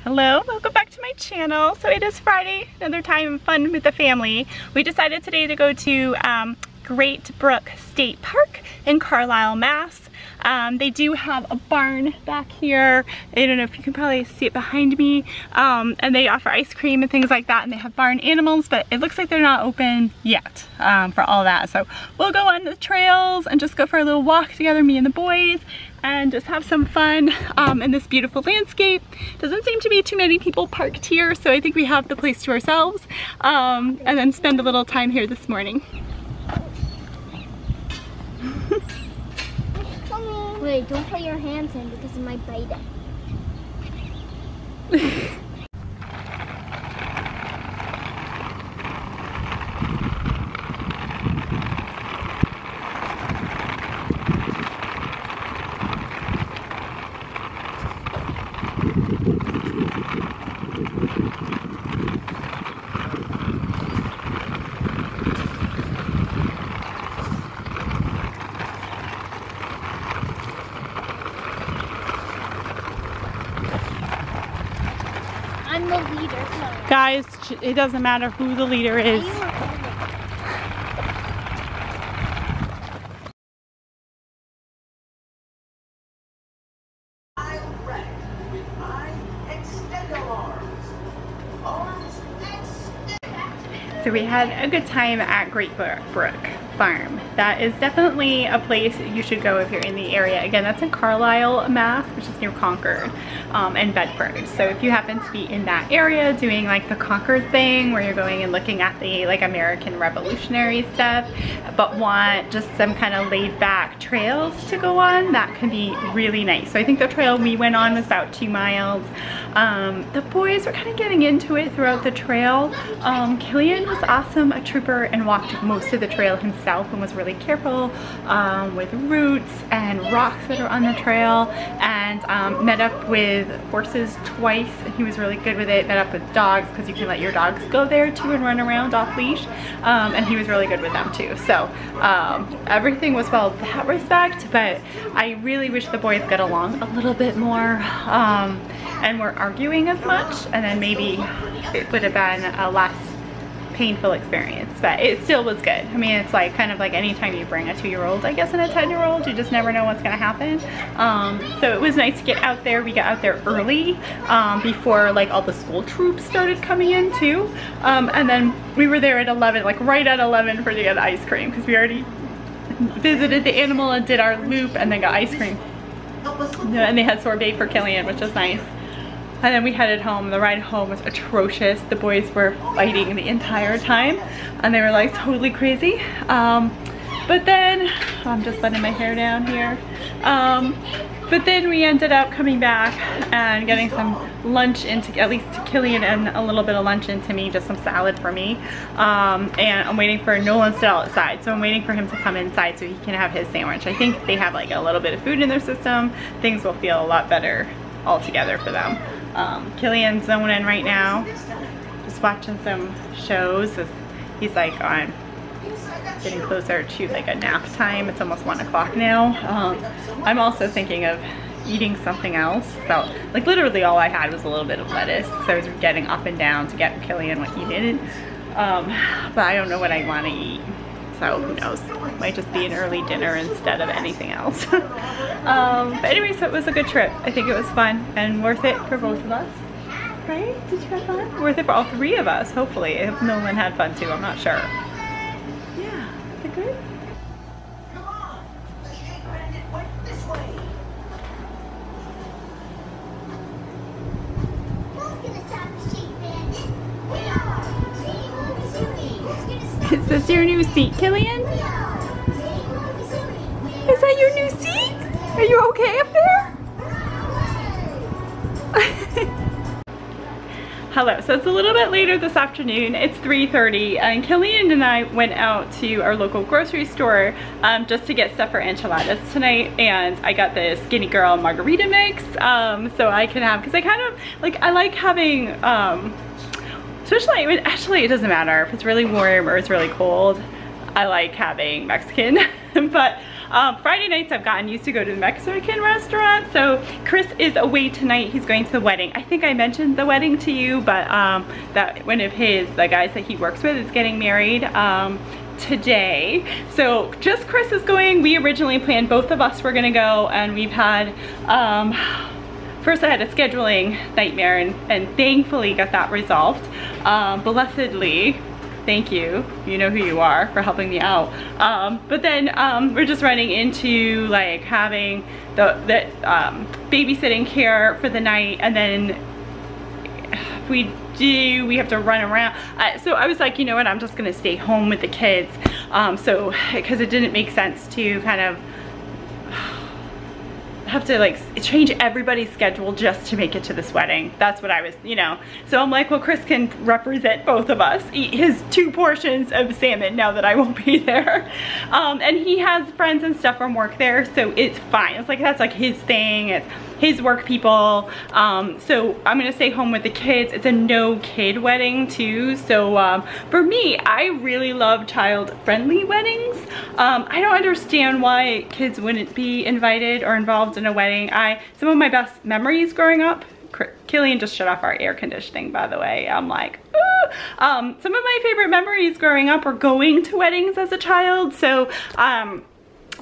Hello, welcome back to my channel. So it is Friday, another time of fun with the family. We decided today to go to Great Brook State Park in Carlisle, Mass. They do have a barn back here. I don't know if you can probably see it behind me. And they offer ice cream and things like that, and they have barn animals, but it looks like they're not open yet for all that. So we'll go on the trails and just go for a little walk together, me and the boys, and just have some fun in this beautiful landscape. Doesn't seem to be too many people parked here, so I think we have the place to ourselves, and then spend a little time here this morning. Wait, don't put your hands in because it might bite it. I'm the leader. Guys, it doesn't matter who the leader is. I'm ready with my extendo arms. Arms extend. So we had a good time at Great Brook Farm. That is definitely a place you should go if you're in the area. Again, that's in Carlisle, Mass, which is near Concord and Bedford. So if you happen to be in that area doing like the Concord thing where you're going and looking at the like American Revolutionary stuff, but want just some kind of laid back trails to go on, that can be really nice. So I think the trail we went on was about 2 miles. The boys were kind of getting into it throughout the trail. Killian was awesome, a trooper, and walked most of the trail himself and was really careful with roots and rocks that are on the trail, and met up with horses twice, and he was really good with it. Met up with dogs because you can let your dogs go there too and run around off leash, and he was really good with them too. So everything was well in that respect, but I really wish the boys got along a little bit more and weren't arguing as much, and then maybe it would have been a less painful experience, but it still was good. I mean, it's like kind of like anytime you bring a 2-year-old, I guess, and a 10-year-old, you just never know what's gonna happen. So it was nice to get out there. We got out there early before like all the school troops started coming in too, and then we were there at 11, like right at 11 for to get ice cream, because we already visited the animal and did our loop and then got ice cream. And they had sorbet for Killian, which was nice. And then we headed home. The ride home was atrocious. The boys were fighting the entire time and they were like totally crazy. But then, I'm just letting my hair down here. But then we ended up coming back and getting some lunch into, at least to Killian, and a little bit of lunch into me, just some salad for me. And I'm waiting for Nolan's still outside, so I'm waiting for him to come inside so he can have his sandwich. I think they have like a little bit of food in their system. Things will feel a lot better altogether for them. Killian's zoning right now, just watching some shows. He's like on, getting closer to like a nap time. It's almost 1 o'clock now. I'm also thinking of eating something else. So like literally all I had was a little bit of lettuce. So I was getting up and down to get Killian what he needed. But I don't know what I want to eat. So who knows, might just be an early dinner instead of anything else. But anyway, so it was a good trip. I think it was fun and worth it for both of us, right? Did you have fun? Worth it for all 3 of us, hopefully. If Nolan had fun too, I'm not sure. Yeah, is it good? Come on, the sheep bandit went this way. Who's gonna stop the sheep bandit? We are! Team Moogie Who's gonna stop? Is this your new seat, Killian? We are! Team Moogie Is that your new seat? Are you okay up there? Hello, so it's a little bit later this afternoon. It's 3:30 and Killian and I went out to our local grocery store just to get stuff for enchiladas tonight, and I got this Skinny Girl margarita mix so I can have, because I kind of like, I like having especially, actually it doesn't matter if it's really warm or it's really cold. I like having Mexican but Friday nights I've gotten used to go to the Mexican restaurant. So Chris is away tonight. He's going to the wedding. I think I mentioned the wedding to you, but that one of the guys that he works with is getting married today. So just Chris is going. We originally planned both of us were gonna go, and we've had first I had a scheduling nightmare and thankfully got that resolved. Blessedly, thank you, you know who you are, for helping me out. But then we're just running into like having the babysitting care for the night, and then we have to run around. So I was like, you know what, I'm just gonna stay home with the kids. Because it didn't make sense to kind of have to like change everybody's schedule just to make it to this wedding. That's what I was, you know. So I'm like, well, Chris can represent both of us, eat his 2 portions of salmon now that I won't be there. And he has friends and stuff from work there, so it's fine. It's like, that's like his thing. It's his work people. So I'm gonna stay home with the kids. It's a no kid wedding too. So for me, I really love child-friendly weddings. I don't understand why kids wouldn't be invited or involved in a wedding. Some of my best memories growing up, Killian just shut off our air conditioning, by the way. I'm like, ooh. Some of my favorite memories growing up were going to weddings as a child. So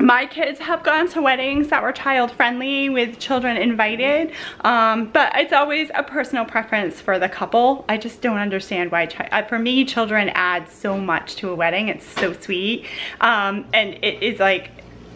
my kids have gone to weddings that were child friendly with children invited, but it's always a personal preference for the couple. I just don't understand why, for me, children add so much to a wedding. It's so sweet, and it is like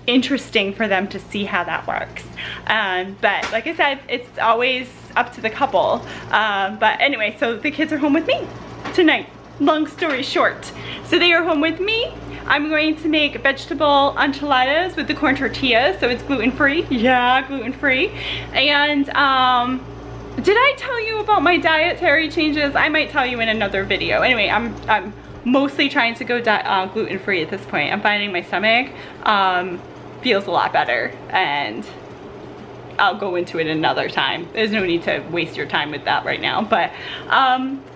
interesting for them to see how that works. But like I said, it's always up to the couple. But anyway, so the kids are home with me tonight. Long story short, so they are home with me. I'm going to make vegetable enchiladas with the corn tortillas, so it's gluten-free. Yeah, gluten-free. And did I tell you about my dietary changes? I might tell you in another video. Anyway, I'm mostly trying to go gluten-free at this point. I'm finding my stomach feels a lot better, and I'll go into it another time. There's no need to waste your time with that right now. But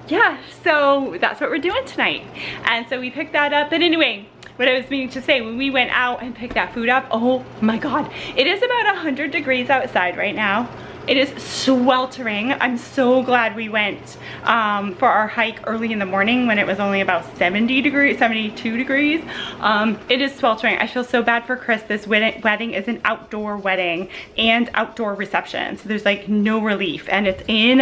yeah, so that's what we're doing tonight. And so we picked that up. But anyway, what I was meaning to say, when we went out and picked that food up, oh my God, it is about 100 degrees outside right now. It is sweltering. I'm so glad we went for our hike early in the morning when it was only about 72 degrees. It is sweltering. I feel so bad for Chris. This wedding is an outdoor wedding and outdoor reception. So there's like no relief, and it's in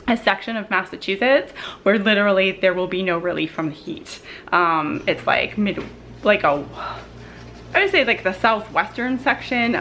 a section of Massachusetts where literally there will be no relief from the heat. It's like I would say like the southwestern section.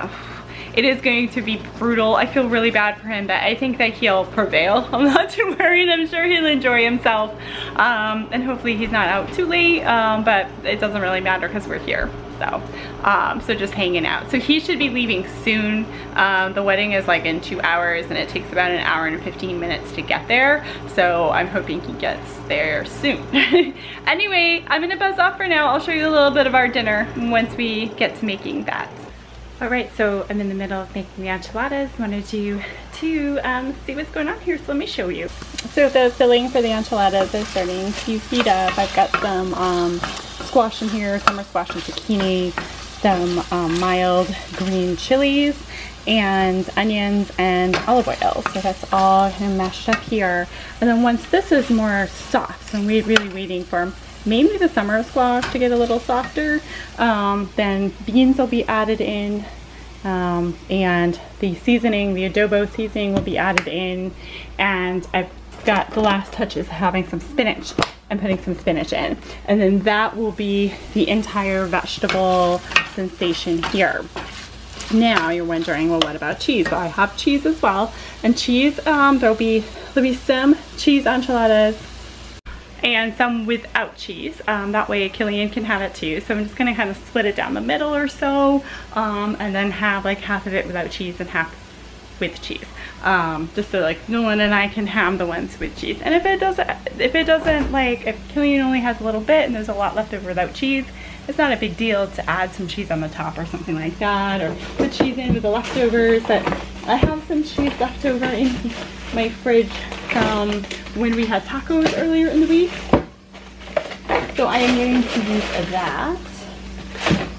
It is going to be brutal. I feel really bad for him, but I think that he'll prevail. I'm not too worried. I'm sure he'll enjoy himself. And hopefully he's not out too late, but it doesn't really matter because we're here. So just hanging out. So he should be leaving soon. The wedding is like in 2 hours, and it takes about 1 hour and 15 minutes to get there. So I'm hoping he gets there soon. Anyway, I'm gonna buzz off for now. I'll show you a little bit of our dinner once we get to making that. All right, so I'm in the middle of making the enchiladas. Wanted you to see what's going on here, so let me show you. So the filling for the enchiladas is starting to heat up. I've got some squash in here, summer squash and zucchini, some mild green chilies, and onions and olive oil. So that's all kind of mashed up here. And then once this is more soft, so I'm really waiting for mainly the summer squash to get a little softer, then beans will be added in, and the seasoning, the adobo seasoning, will be added in, and I've got the last touches having some spinach. I'm putting some spinach in, and then that will be the entire vegetable sensation here. Now you're wondering, well, what about cheese? Well, I have cheese as well, and cheese, there'll be some cheese enchiladas and some without cheese. That way Killian can have it too. So I'm just gonna kind of split it down the middle or so, and then have like half of it without cheese and half with cheese. Just so like Nolan and I can have the ones with cheese. And if it doesn't like, if Killian only has a little bit and there's a lot left over without cheese, it's not a big deal to add some cheese on the top or something like that, or put cheese in with the leftovers. But I have some cheese left over in my fridge from when we had tacos earlier in the week. So I am going to use that.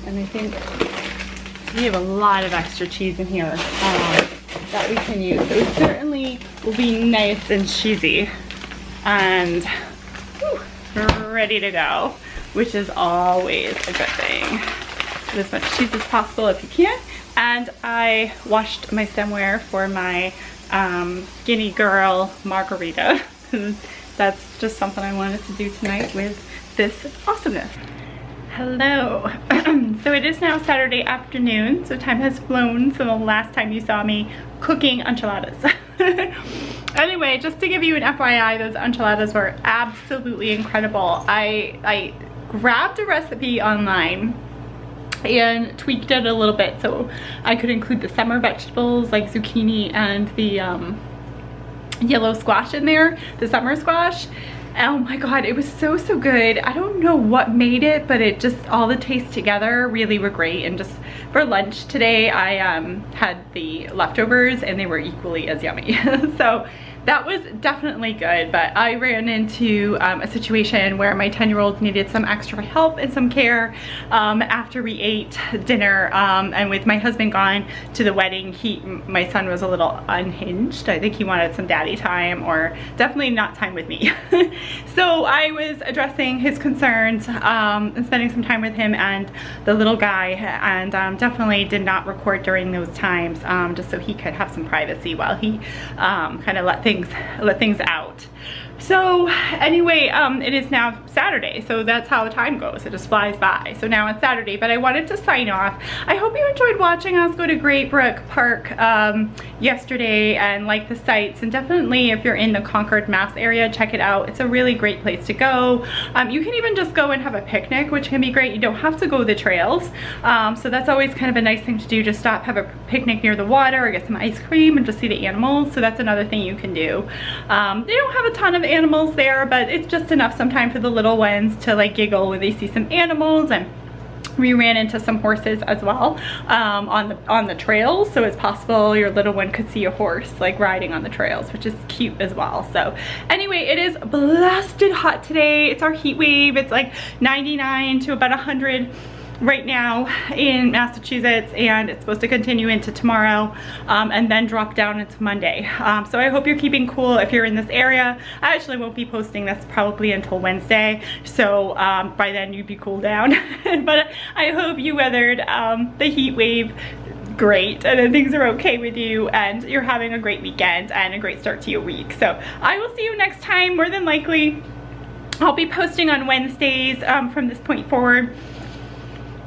And I think we have a lot of extra cheese in here that we can use. So it certainly will be nice and cheesy and ready to go, which is always a good thing. Put as much cheese as possible if you can. And I washed my stemware for my skinny girl margarita. That's just something I wanted to do tonight with this awesomeness. Hello. So it is now Saturday afternoon, so time has flown since the last time you saw me cooking enchiladas. Anyway, just to give you an FYI, those enchiladas were absolutely incredible. I grabbed a recipe online and tweaked it a little bit so I could include the summer vegetables like zucchini and the yellow squash in there, the summer squash. Oh my god, it was so good. I don't know what made it, but it just, all the tastes together really were great. And just for lunch today, I had the leftovers and they were equally as yummy. So that was definitely good, but I ran into a situation where my 10-year-old needed some extra help and some care after we ate dinner, and with my husband gone to the wedding, my son was a little unhinged. I think he wanted some daddy time, or definitely not time with me. So I was addressing his concerns and spending some time with him and the little guy, and definitely did not record during those times, just so he could have some privacy while he kind of let things out. So anyway, it is now Saturday, so that's how the time goes. It just flies by. So now it's Saturday, but I wanted to sign off. I hope you enjoyed watching us go to Great Brook Park yesterday and like the sights, and definitely if you're in the Concord, Mass area, check it out. It's a really great place to go. You can even just go and have a picnic, which can be great. You don't have to go the trails. So that's always kind of a nice thing to do. Just stop, have a picnic near the water, or get some ice cream and just see the animals. So that's another thing you can do. They don't have a ton of animals there, but it's just enough sometimes for the little ones to like giggle when they see some animals. And we ran into some horses as well on the trails, so it's possible your little one could see a horse like riding on the trails, which is cute as well. So anyway, it is blasted hot today. It's our heat wave. It's like 99 to about 100 right now in Massachusetts, and it's supposed to continue into tomorrow and then drop down into Monday. So I hope you're keeping cool if you're in this area. I actually won't be posting this probably until Wednesday, so by then you'd be cooled down. But I hope you weathered the heat wave great, and then things are okay with you, and you're having a great weekend and a great start to your week. So I will see you next time. More than likely I'll be posting on Wednesdays from this point forward.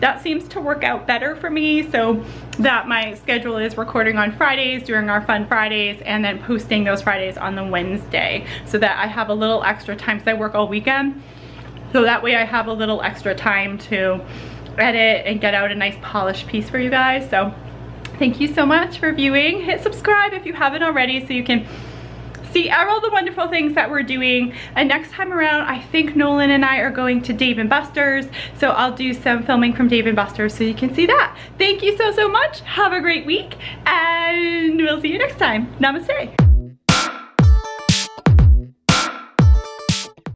That seems to work out better for me, so that my schedule is recording on Fridays during our fun Fridays, and then posting those Fridays on the Wednesday, so that I have a little extra time, because I work all weekend. So that way I have a little extra time to edit and get out a nice polished piece for you guys. So thank you so much for viewing. Hit subscribe if you haven't already, so you can see all the wonderful things that we're doing. And next time around, I think Nolan and I are going to Dave & Buster's, so I'll do some filming from Dave & Buster's so you can see that. Thank you so much. Have a great week, and we'll see you next time. Namaste.